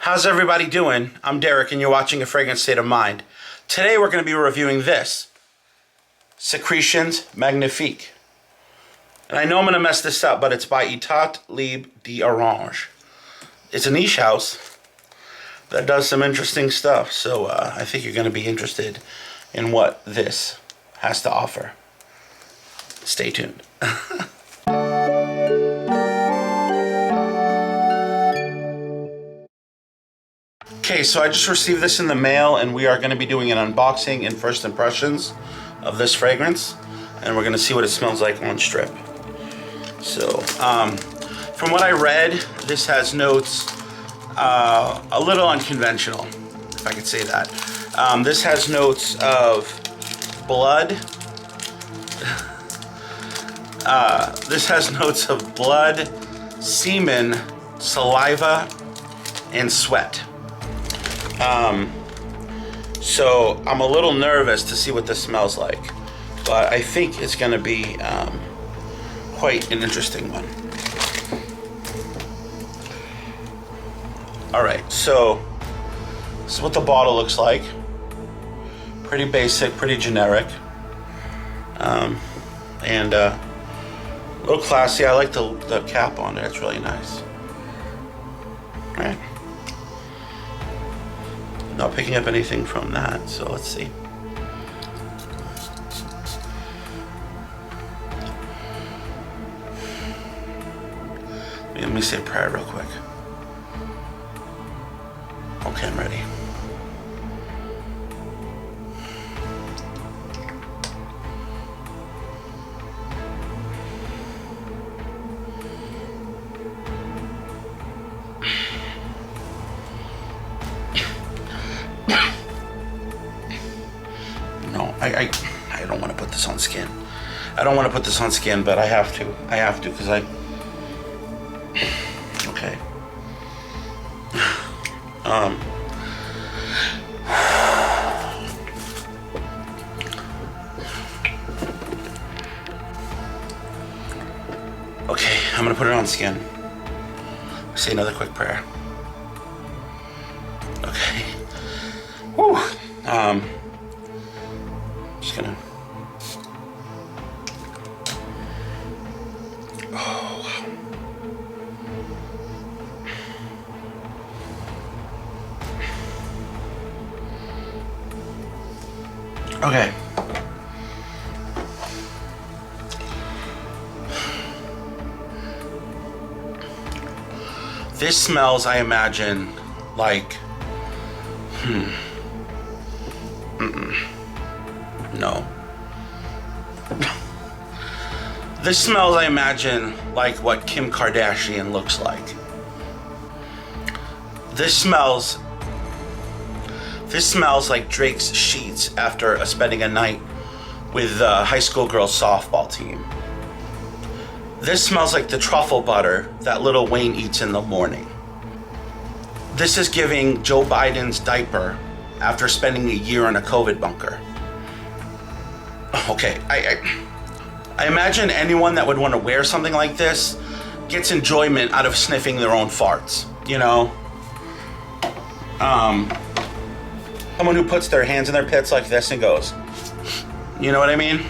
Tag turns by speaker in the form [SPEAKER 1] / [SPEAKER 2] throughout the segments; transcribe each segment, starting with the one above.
[SPEAKER 1] How's everybody doing? I'm Derek and you're watching A Fragrant State of Mind. Today we're going to be reviewing this. SECRETIONS Magnifiques. And I know I'm going to mess this up, but it's by Etat Libre D'Orange. It's a niche house that does some interesting stuff, so I think you're going to be interested in what this has to offer. Stay tuned. Okay, so I just received this in the mail and we are going to be doing an unboxing and first impressions of this fragrance, and we're going to see what it smells like on strip. So, from what I read, this has notes a little unconventional, if I could say that. This has notes of blood. This has notes of blood, semen, saliva, and sweat. So I'm a little nervous to see what this smells like, but I think it's going to be quite an interesting one. All right, so this is what the bottle looks like. Pretty basic, pretty generic, and a little classy. I like the cap on it. It's really nice. All right. Not picking up anything from that, so let's see. Let me say a prayer real quick. Okay, I'm ready. No, I don't want to put this on skin. I don't want to put this on skin, but I have to. I have to because okay. Okay, I'm gonna put it on skin. Say another quick prayer. Okay. Whew. Just gonna. Oh. Okay. This smells, I imagine, like. No. This smells, I imagine, like what Kim Kardashian looks like. This smells like Drake's sheets after spending a night with the high school girls softball team. This smells like the truffle butter that Lil Wayne eats in the morning. This is giving Joe Biden's diaper after spending a year in a COVID bunker. Okay, I imagine anyone that would want to wear something like this gets enjoyment out of sniffing their own farts, you know? Someone who puts their hands in their pits like this and goes, you know what I mean?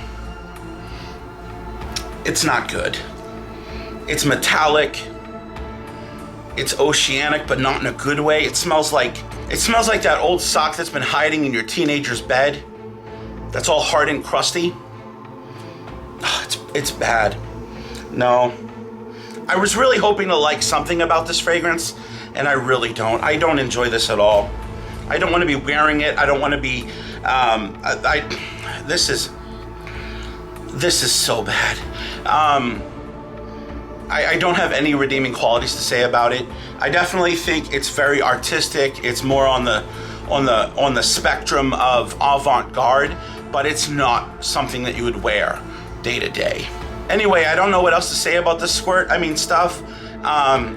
[SPEAKER 1] It's not good. It's metallic. It's oceanic, but not in a good way. It smells like that old sock that's been hiding in your teenager's bed. That's all hard and crusty. It's bad. No. I was really hoping to like something about this fragrance, and I really don't. I don't enjoy this at all. I don't want to be wearing it. I don't want to be, this is so bad. I don't have any redeeming qualities to say about it. I definitely think it's very artistic. It's more on the spectrum of avant-garde, but it's not something that you would wear day to day. Anyway, I don't know what else to say about this stuff.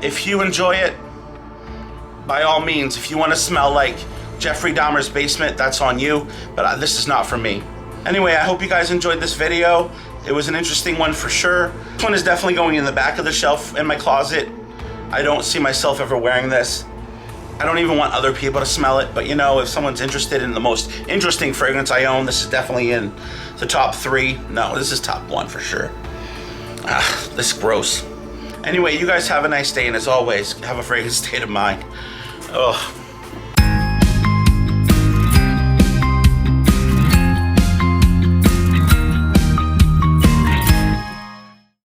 [SPEAKER 1] If you enjoy it, by all means, if you want to smell like Jeffrey Dahmer's basement, that's on you, but this is not for me. Anyway, I hope you guys enjoyed this video. It was an interesting one for sure. This one is definitely going in the back of the shelf in my closet. I don't see myself ever wearing this. I don't even want other people to smell it, but you know, if someone's interested in the most interesting fragrance I own, this is definitely in the top 3. No, this is top 1 for sure. This is gross. Anyway, you guys have a nice day, and as always, have a fragrant state of mind. Oh.